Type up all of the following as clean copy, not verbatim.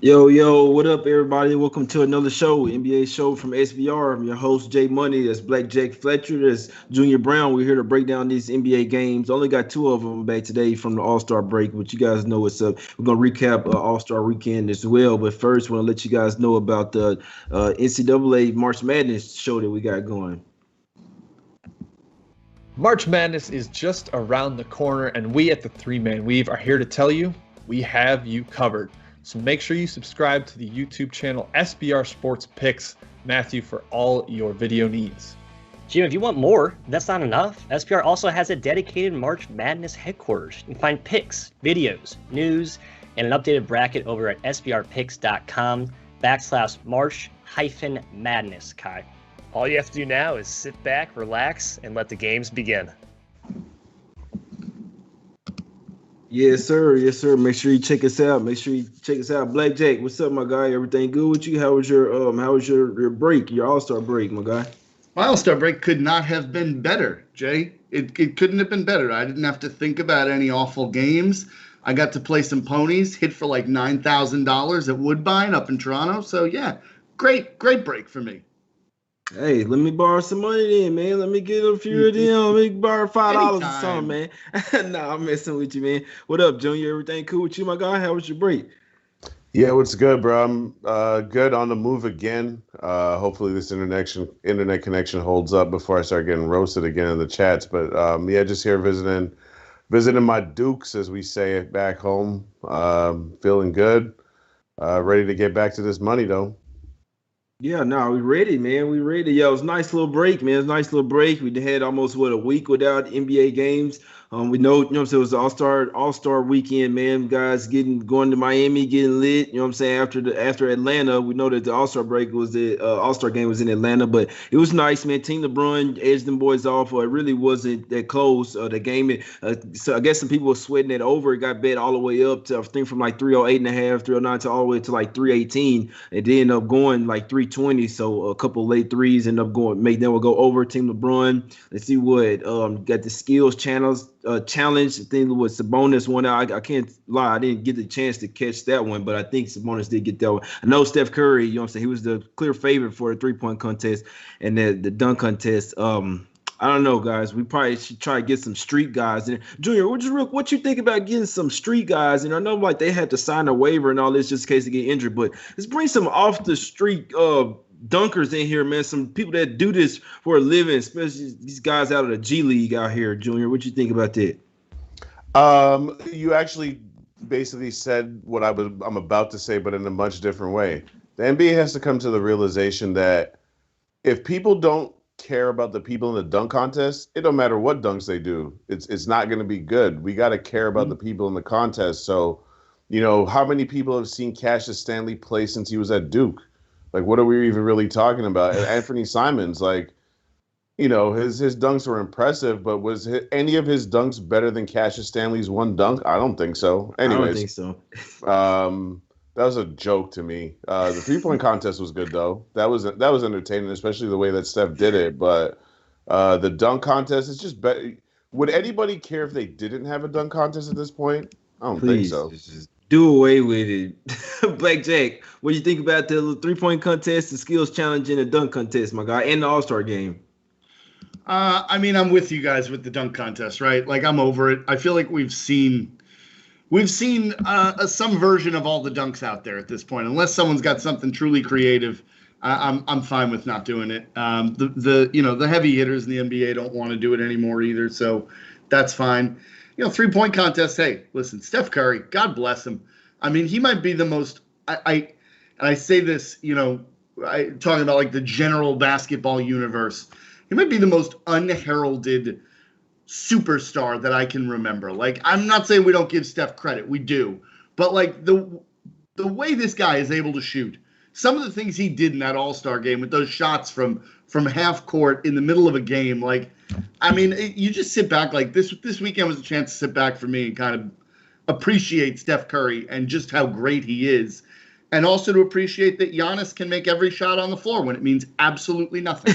Yo, what up, everybody? Welcome to another show, NBA show from SBR. I'm your host, Jay Money. That's Blackjack Fletcher. That's Junior Browne. We're here to break down these NBA games. Only got two of them back today from the All Star break, but you guys know what's up. We're gonna recap All Star weekend as well. But first, want to let you guys know about the NCAA March Madness show that we got going. March Madness is just around the corner, and we at the Three Man Weave are here to tell you we have you covered. So make sure you subscribe to the YouTube channel SBR Sports Picks, Matthew, for all your video needs. Jim, if you want more, that's not enough. SPR also has a dedicated March Madness headquarters. You can find picks, videos, news, and an updated bracket over at sbrpicks.com/March-Madness, Kai. All you have to do now is sit back, relax, and let the games begin. Yes, sir. Yes, sir. Make sure you check us out. Blackjack, what's up, my guy? Everything good with you? How was your break, your All-Star break, my guy? My All-Star break could not have been better, Jay. It couldn't have been better. I didn't have to think about any awful games. I got to play some ponies, hit for like $9,000 at Woodbine up in Toronto. So yeah, great break for me. Hey, let me borrow some money then, man. Let me get a few of them. Let me borrow $5 or something, man. Nah, I'm messing with you, man. What up, Junior? Everything cool with you, my guy? How was your break? Yeah, what's good, bro? I'm good on the move again. Hopefully this internet connection holds up before I start getting roasted again in the chats. But yeah, just here visiting my Dukes, as we say it back home. Feeling good. Ready to get back to this money though. Yeah, no, we ready, man. We ready. Yeah, it was a nice little break, man. It was a nice little break. We had almost a week without NBA games. We know, you know what I'm saying, it was All-Star weekend, man. Guys going to Miami, getting lit, you know what I'm saying, after Atlanta. We know that the All-Star break was the All-Star game was in Atlanta, but it was nice, man. Team LeBron edged them boys off. It really wasn't that close. The game, so I guess some people were sweating it over. It got bet all the way up to, I think, from like 308 and a half, 309 to all the way to like 318. It did end up going like 320. So a couple late threes ended up made them go over Team LeBron. Let's see what got the skills challenge. I think it was Sabonis won out. I can't lie, I didn't get the chance to catch that one, but I think Sabonis did get that one. I know Steph Curry, you know what I'm saying, he was the clear favorite for the 3-point contest and the dunk contest. I don't know, guys. We probably should try to get some street guys in. Junior, what you think about getting some street guys? And I know like they had to sign a waiver and all this just in case they get injured, but let's bring some off the street dunkers in here, man. Some people that do this for a living, especially these guys out of the G League out here. Junior, what you think about that? You actually basically said what I'm about to say, but in a much different way. The NBA has to come to the realization that if people don't care about the people in the dunk contest, it don't matter what dunks they do. It's not going to be good. We got to care about the people in the contest. So, you know, how many people have seen Cassius Stanley play since he was at Duke? Like, what are we even really talking about? And Anthony Simons, like, you know, his dunks were impressive, but was any of his dunks better than Cassius Stanley's one dunk? I don't think so. Anyways, I don't think so. That was a joke to me. The 3-point contest was good though. That was entertaining, especially the way that Steph did it. But the dunk contest is just better. Would anybody care if they didn't have a dunk contest at this point? I don't think so. Just do away with it. Blackjack, what do you think about the 3-point contest, the skills challenge, and the dunk contest, my guy, and the All-Star game? I mean, I'm with you guys with the dunk contest, right? Like, I'm over it. I feel like we've seen some version of all the dunks out there at this point. Unless someone's got something truly creative, I'm fine with not doing it. The heavy hitters in the NBA don't want to do it anymore either, so that's fine. 3-point contest. Hey, listen, Steph Curry, God bless him. I mean, he might be the most. I say this, talking about like the general basketball universe. He might be the most unheralded superstar that I can remember. Like, I'm not saying we don't give Steph credit. We do. But, like, the way this guy is able to shoot, some of the things he did in that All-Star game with those shots from half court in the middle of a game, like, I mean, you just sit back. Like, this weekend was a chance to sit back for me and kind of appreciate Steph Curry and just how great he is. And also to appreciate that Giannis can make every shot on the floor when it means absolutely nothing.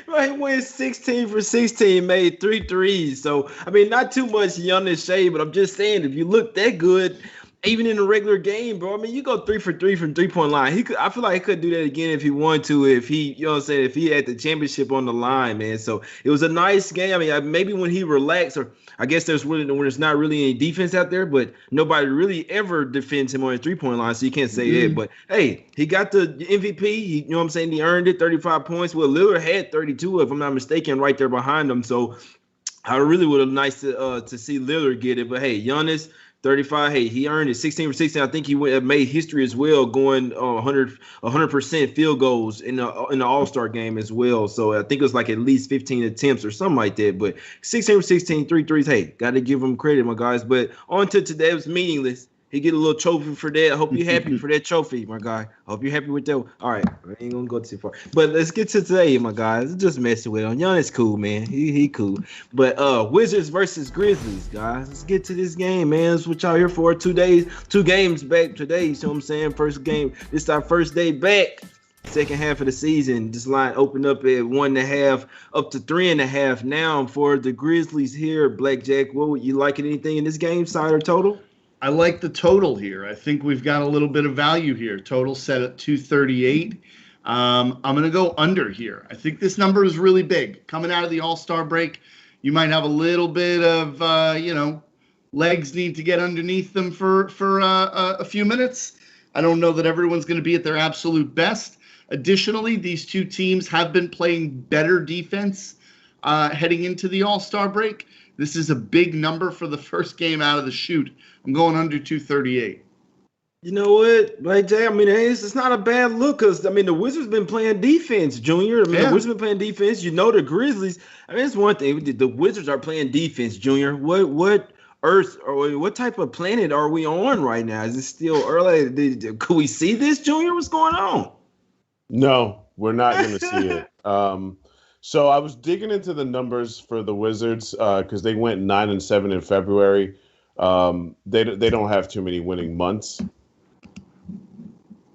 Right, he went 16 for 16, made 3 threes. So, I mean, not too much Giannis shade, but I'm just saying, if you look that good, even in a regular game, bro. I mean, you go 3 for 3 from 3-point line. I feel like he could do that again if he wanted to. If he, you know what I'm saying, if he had the championship on the line, man. So it was a nice game. I mean, maybe when he relaxed, or I guess when there's not really any defense out there, but nobody really ever defends him on the 3-point line, so you can't say that. But hey, he got the MVP. You know what I'm saying? He earned it, 35 points. Well, Lillard had 32, if I'm not mistaken, right there behind him. So I really would have nice to see Lillard get it. But hey, Giannis, 35. Hey, he earned it. 16 for 16. I think he made history as well, going 100% field goals in the All-Star game as well. So I think it was like at least 15 attempts or something like that. But 16 for 16, 3 threes. Hey, got to give him credit, my guys. But on to today, it was meaningless. He get a little trophy for that. I hope you're happy for that trophy, my guy. I hope you're happy with that. All right, I ain't gonna go too far. But let's get to today, my guys. Just messing with him. Giannis cool, man. He cool. But Wizards versus Grizzlies, guys. Let's get to this game, man. That's what y'all here for. 2 games back today. You see what I'm saying? First game. This is our first day back. Second half of the season. This line opened up at 1.5 up to 3.5 now for the Grizzlies here. Blackjack, what would you like anything in this game, side or total? I like the total here. I think we've got a little bit of value here. Total set at 238. I'm going to go under here. I think this number is really big. Coming out of the All-Star break, you might have a little bit of, legs need to get underneath them for a few minutes. I don't know that everyone's going to be at their absolute best. Additionally, these two teams have been playing better defense heading into the All-Star break. This is a big number for the first game out of the chute. I'm going under 238. You know what, Blackjack? I mean, it's not a bad look because, I mean, the Wizards been playing defense, Junior. The Wizards been playing defense. You know the Grizzlies. I mean, it's one thing. The Wizards are playing defense, Junior. What Earth or what type of planet are we on right now? Is it still early? Could we see this, Junior? What's going on? No, we're not going to see it. So I was digging into the numbers for the Wizards because they went 9-7 in February. They don't have too many winning months.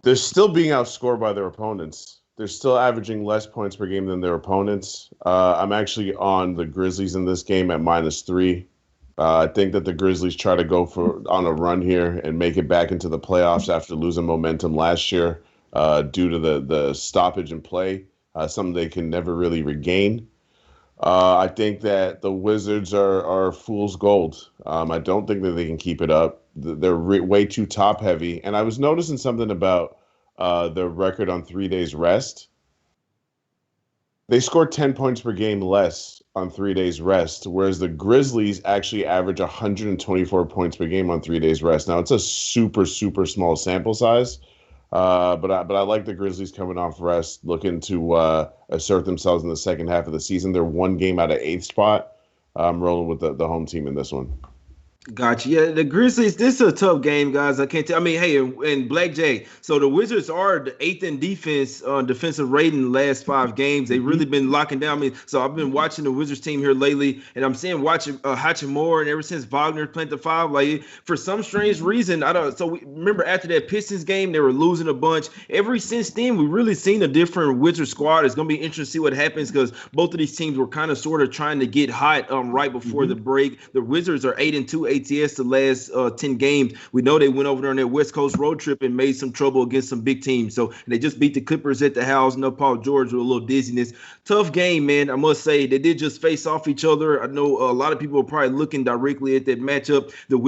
They're still being outscored by their opponents. They're still averaging less points per game than their opponents. I'm actually on the Grizzlies in this game at -3. I think that the Grizzlies try to go on a run here and make it back into the playoffs after losing momentum last year due to the stoppage in play. Something they can never really regain. I think that the Wizards are fool's gold. I don't think that they can keep it up. They're way too top heavy. And I was noticing something about their record on 3 days rest. They scored 10 points per game less on 3 days rest, whereas the Grizzlies actually average 124 points per game on 3 days rest. Now, it's a super, super small sample size. But I like the Grizzlies coming off rest, looking to assert themselves in the second half of the season. They're 1 game out of 8th spot. I'm rolling with the home team in this one. Gotcha. Yeah, the Grizzlies, this is a tough game, guys. I can't tell. I mean, hey, and Blackjack. So the Wizards are the 8th in defensive rating the last 5 games. They've really been locking down. I mean, so I've been watching the Wizards team here lately, and I'm watching Hachimura, and ever since Wagner played the 5, like for some strange reason, I don't. So we remember after that Pistons game, they were losing a bunch. Ever since then, we've really seen a different Wizards squad. It's gonna be interesting to see what happens because both of these teams were kind of sort of trying to get hot right before the break. The Wizards are 8-2. ATS the last 10 games. We know they went over there on their West Coast road trip and made some trouble against some big teams. So they just beat the Clippers at the house. No Paul George with a little dizziness. Tough game, man. I must say they did just face off each other. I know a lot of people are probably looking directly at that matchup. The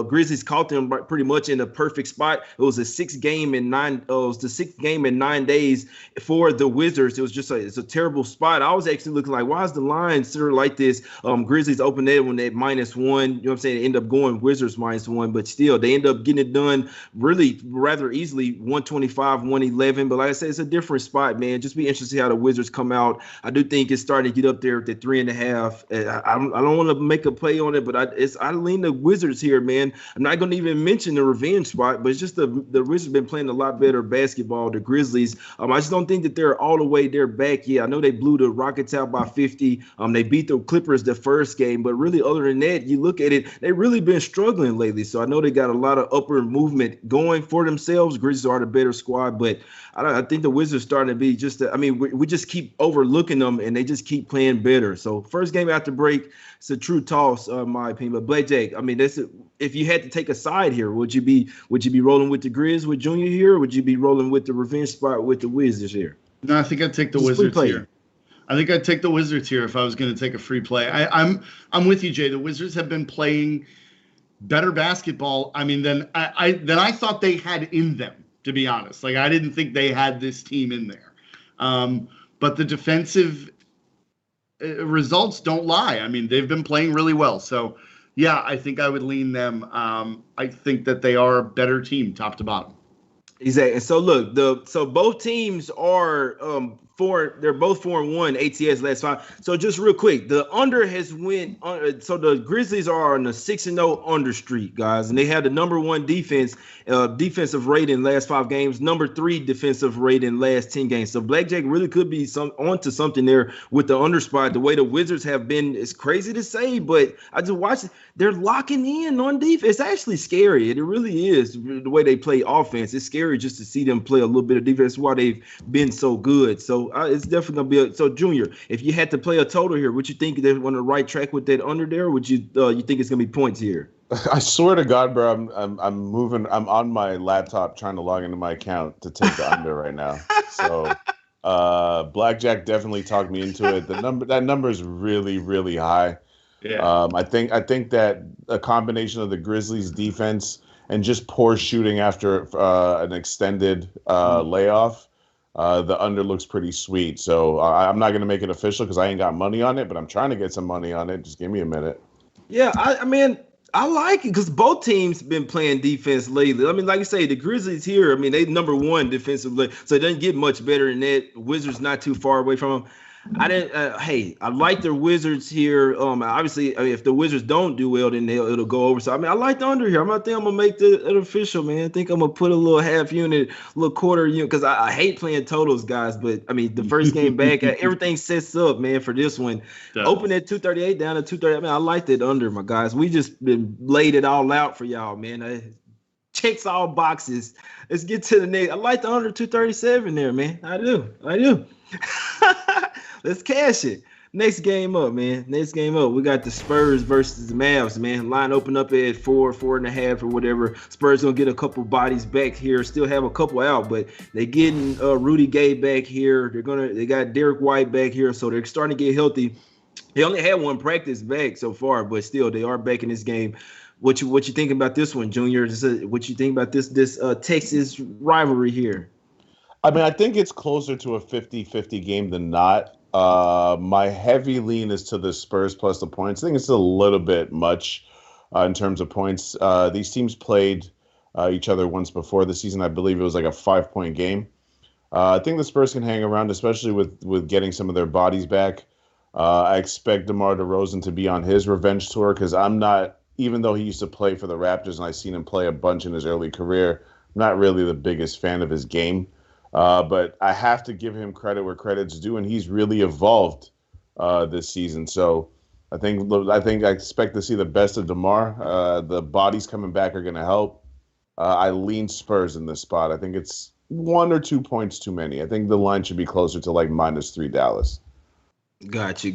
Grizzlies caught them pretty much in a perfect spot. It was the 6th game in 9 days for the Wizards. It was just it's a terrible spot. I was actually looking like, why is the line sort of like this? Grizzlies opened that when they -1. You know what I'm saying? They end up going Wizards -1, but still they end up getting it done really rather easily, 125, 111. But like I said, it's a different spot, man. Just be interested to see how the Wizards come out. I do think it's starting to get up there at the 3.5. I don't want to make a play on it, but I lean the Wizards here, man. I'm not going to even mention the revenge spot, but it's just the Wizards been playing a lot better basketball. The Grizzlies, I just don't think that they're all the way there back yet. I know they blew the Rockets out by 50. They beat the Clippers the first game, but really other than that, you look at it, they really been struggling lately. So I know they got a lot of upward movement going for themselves. Grizzlies are the better squad, but I think the Wizards starting to be we just keep overlooking them, and they just keep playing better. So first game after break, it's a true toss, in my opinion. But Blackjack, I mean, if you had to take a side here, would you be rolling with the Grizz with Junior here, or would you be rolling with the revenge spot with the Wizards here? No, I think I'd take the Wizards here. I think I'd take the Wizards here if I was going to take a free play. I'm with you, Jay. The Wizards have been playing better basketball. I mean, than I thought they had in them, to be honest. Like, I didn't think they had this team in there. But the defensive results don't lie. I mean, they've been playing really well. So, yeah, I think I would lean them. I think that they are a better team, top to bottom. Exactly. So look, so both teams are they're both 4-1 ATS last 5. So just real quick, the under has went so the Grizzlies are on a 6-0 under streak, guys, and they have the number 1 defensive rating last 5 games, number 3 defensive rating last 10 games. So Blackjack really could be onto something there with the under spot. The way the Wizards have been, it's crazy to say, but I just watched it. They're locking in on defense. It's actually scary. It really is the way they play offense. It's scary just to see them play a little bit of defense while they've been so good. So it's definitely gonna be so Junior. If you had to play a total here, would you think they're on the right track with that under there? Or would you think it's gonna be points here? I swear to God, bro, I'm moving. I'm on my laptop trying to log into my account to take the under right now. So Blackjack definitely talked me into it. That number is really, really high. Yeah. I think that a combination of the Grizzlies defense and just poor shooting after an extended layoff, the under looks pretty sweet. So I'm not going to make it official because I ain't got money on it, but I'm trying to get some money on it. Just give me a minute. Yeah, I mean, I like it because both teams been playing defense lately. I mean, like you say, the Grizzlies here, I mean, they number 1 defensively, so it doesn't get much better than that. Wizards not too far away from them. I like the Wizards here. Obviously, if the Wizards don't do well, then it'll go over. So, I mean, I like the under here. I'm going to make it official, man. I think I'm going to put a little half unit, a little quarter unit, because I hate playing totals, guys. But, I mean, the first game back, everything sets up, man, for this one. Open at 238, down to 230. I mean, I like that under, my guys. We just been laid it all out for y'all, man. Checks all boxes. Let's get to the next. I like the under 237 there, man. I do. Let's cash it. Next game up, man. We got the Spurs versus the Mavs, man. Line open up at 4.5 or whatever. Spurs gonna get a couple bodies back here. Still have a couple out, but they getting Rudy Gay back here. They got Derek White back here, so they're starting to get healthy. They only had 1 practice back so far, but still they are back in this game. What you think about this one, Junior? What you think about this Texas rivalry here? I mean, I think it's closer to a 50-50 game than not. My heavy lean is to the Spurs plus the points. I think it's a little bit much in terms of points. These teams played each other once before the season. I believe it was like a 5-point game. I think the Spurs can hang around, especially with getting some of their bodies back. I expect DeMar DeRozan to be on his revenge tour because I'm not, even though he used to play for the Raptors and I've seen him play a bunch in his early career, I'm not really the biggest fan of his game. But I have to give him credit where credit's due, and he's really evolved this season. So I think I expect to see the best of DeMar. The bodies coming back are going to help. I lean Spurs in this spot. I think it's 1 or 2 points too many. I think the line should be closer to like -3 Dallas. Got you.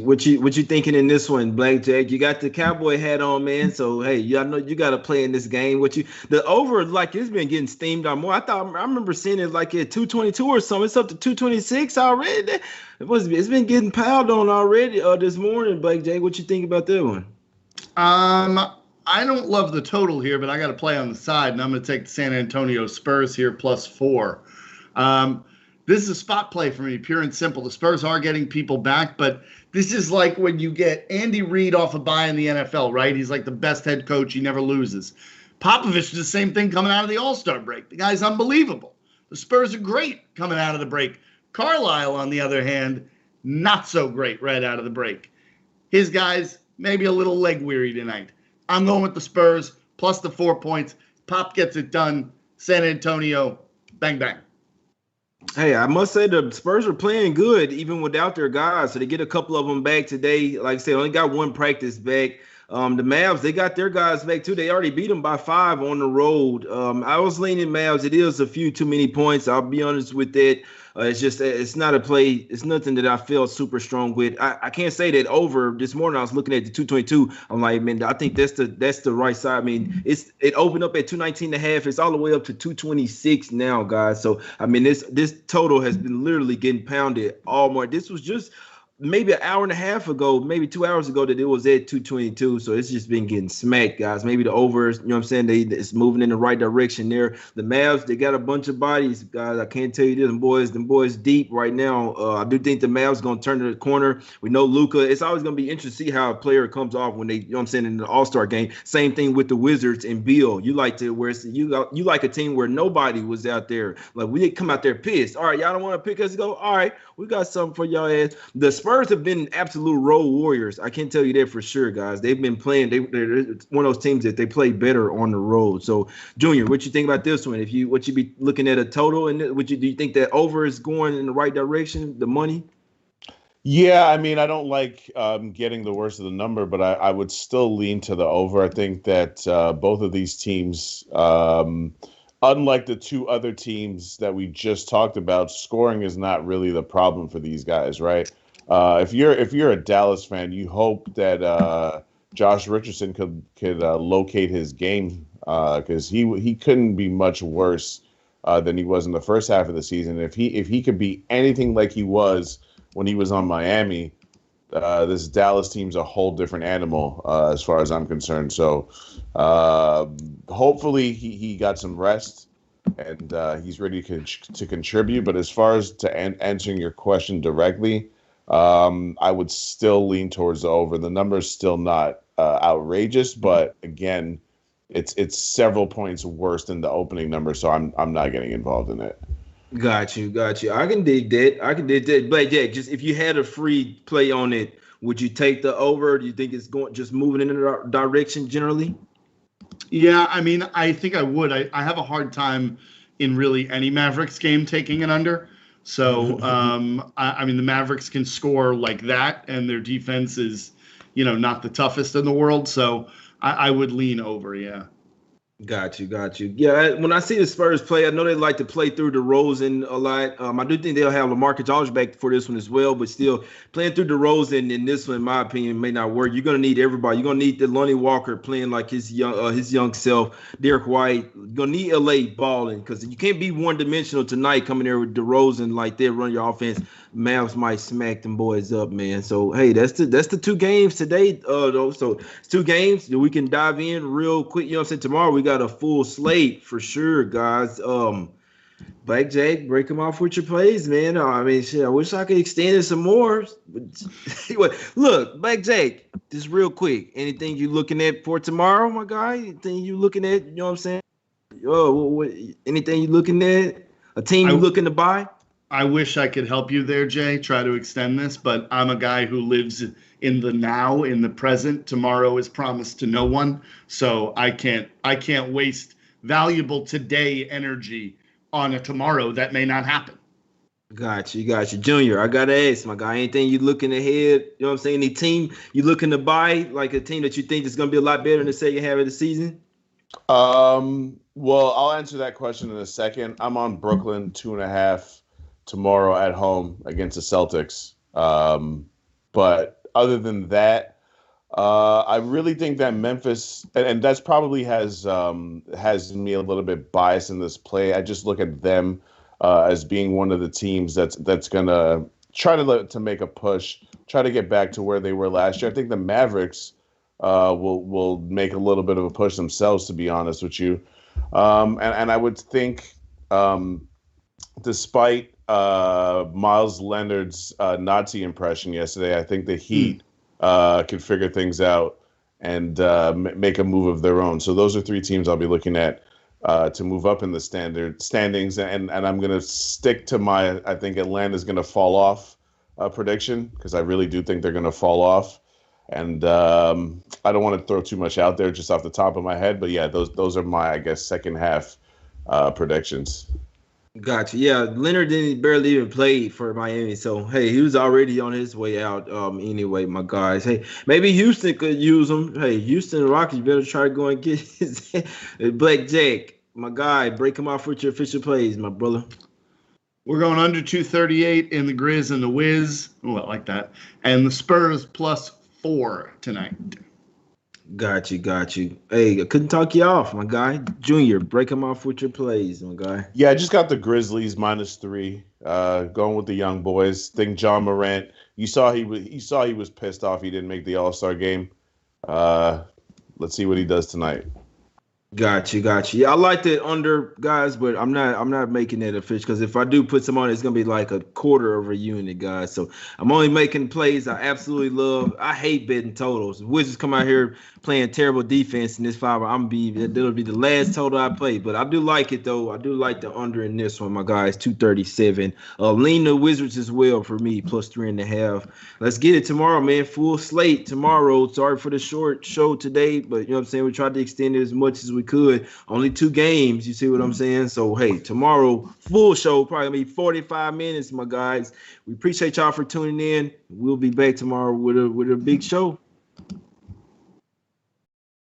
What you thinking in this one, Blackjack? You got the cowboy hat on, man. So hey, I know you got to play in this game. The over, like, it's been getting steamed out more. I remember seeing it like at 222 or something. It's up to 226 already. It's been getting piled on already this morning, Blackjack. What you think about that one? I don't love the total here, but I got to play on the side, and I'm going to take the San Antonio Spurs here +4. This is a spot play for me, pure and simple. The Spurs are getting people back, but this is like when you get Andy Reid off a bye in the NFL, right? He's like the best head coach. He never loses. Popovich is the same thing coming out of the All-Star break. The guy's unbelievable. The Spurs are great coming out of the break. Carlisle, on the other hand, not so great right out of the break. His guys, maybe a little leg weary tonight. I'm going with the Spurs plus the 4 points. Pop gets it done. San Antonio, bang, bang. Hey, I must say the Spurs are playing good even without their guys. So they get a couple of them back today. Like I said, only got 1 practice back. The Mavs, they got their guys back too. They already beat them by 5 on the road. I was leaning Mavs. It is a few too many points. I'll be honest with that. It's just it's not a play. It's nothing that I feel super strong with. I can't say that over. This morning I was looking at the 222. I'm like, man, I think that's the right side. I mean, it opened up at 219.5. It's all the way up to 226 now, guys. So I mean, this total has been literally getting pounded all morning. This was just maybe an hour and a half ago, maybe 2 hours ago, that it was at 222. So it's just been getting smacked, guys. Maybe the overs, you know what I'm saying? It's moving in the right direction there. The Mavs, they got a bunch of bodies, guys. I can't tell you this. Them boys deep right now. I do think the Mavs going to turn to the corner. We know Luka. It's always going to be interesting to see how a player comes off when they, you know what I'm saying, in the All-Star game. Same thing with the Wizards and Beal. You like a team where nobody was out there. Like, we didn't come out there pissed. All right, y'all don't want to pick us to go? All right, we got something for y'all ass. The Spurs have been absolute road warriors. I can tell you that for sure, guys. They've been playing. They're one of those teams that they play better on the road. So, Junior, what you think about this one? What you be looking at a total, and do you think that over is going in the right direction? The money? Yeah, I mean, I don't like getting the worst of the number, but I would still lean to the over. I think that both of these teams, unlike the two other teams that we just talked about, scoring is not really the problem for these guys, right? If you're a Dallas fan, you hope that Josh Richardson could locate his game, because he couldn't be much worse than he was in the first half of the season. If he could be anything like he was when he was on Miami, this Dallas team's a whole different animal as far as I'm concerned. So hopefully he got some rest and he's ready to contribute. But as far as answering your question directly, I would still lean towards the over. The number is still not outrageous, but again, it's several points worse than the opening number, so I'm not getting involved in it. Got you. I can dig that. Blackjack, just if you had a free play on it, would you take the over? Do you think it's just moving in the direction generally? Yeah, I mean, I think I would. I have a hard time in really any Mavericks game taking it under. So, I mean, the Mavericks can score like that, and their defense is, not the toughest in the world. So I would lean over, yeah. Got you. Yeah, when I see the Spurs play, I know they like to play through DeRozan a lot. I do think they'll have LaMarcus Aldridge back for this one as well, but still playing through DeRozan in this one, in my opinion, may not work. You're gonna need everybody. You're gonna need the Lonnie Walker playing like his young self, Derek White. You're gonna need LA balling, because you can't be one dimensional tonight coming there with DeRozan like they run your offense. Mavs might smack them boys up, man. So hey, that's the 2 games today, though. So it's 2 games that we can dive in real quick. You know what I'm saying? Tomorrow we got a full slate for sure, guys. Blackjack, break them off with your plays, man. I mean, shit, I wish I could extend it some more. Look, Blackjack, just real quick. Anything you looking at for tomorrow, my guy? Anything you looking at? You know what I'm saying? Anything you looking at? A team you looking to buy? I wish I could help you there, Jay, try to extend this, but I'm a guy who lives in the now, in the present. Tomorrow is promised to no one, so I can't waste valuable today energy on a tomorrow that may not happen. Got you. Junior, I got to ask, my guy, anything you looking ahead, you know what I'm saying, any team you looking to buy, like a team that you think is going to be a lot better in the second half of the season? Well, I'll answer that question in a second. I'm on Brooklyn 2.5 tomorrow at home against the Celtics. But other than that, I really think that Memphis, and that's probably has me a little bit biased in this play. I just look at them as being one of the teams that's gonna try to make a push, try to get back to where they were last year. I think the Mavericks will make a little bit of a push themselves, to be honest with you. And I would think, despite Miles Leonard's Nazi impression yesterday, I think the Heat could figure things out and make a move of their own. So those are 3 teams I'll be looking at to move up in the standings. And I'm going to stick to I think Atlanta's going to fall off prediction, because I really do think they're going to fall off. And I don't want to throw too much out there just off the top of my head. But, yeah, those are my, I guess, second half predictions. Gotcha. Yeah, Leonard didn't barely even play for Miami, so hey, he was already on his way out. Anyway, my guys. Hey, maybe Houston could use him. Hey, Houston Rockets better try to go and get his Blackjack, my guy. Break him off with your official plays, my brother. We're going under 238 in the Grizz and the Wiz. Oh, I like that. And the Spurs +4 tonight. Got you. Hey, I couldn't talk you off, my guy. Junior, break him off with your plays, my guy. Yeah, I just got the Grizzlies -3. Going with the young boys. Think John Morant. You saw he was pissed off he didn't make the All-Star game. Let's see what he does tonight. Got you. Yeah, I like that under, guys, but I'm not making that official because if I do put some on, it's gonna be like a quarter of a unit, guys. So I'm only making plays I absolutely love. I hate betting totals. Wizards come out here playing terrible defense in this five. That'll be the last total I play. But I do like it though. I do like the under in this one, my guys. 237. Lean the Wizards as well for me, +3.5. Let's get it tomorrow, man. Full slate tomorrow. Sorry for the short show today, but you know what I'm saying. We tried to extend it as much as we could. Only 2 games. You see what I'm saying? So hey, tomorrow full show, probably gonna be 45 minutes, my guys. We appreciate y'all for tuning in. We'll be back tomorrow with a big show.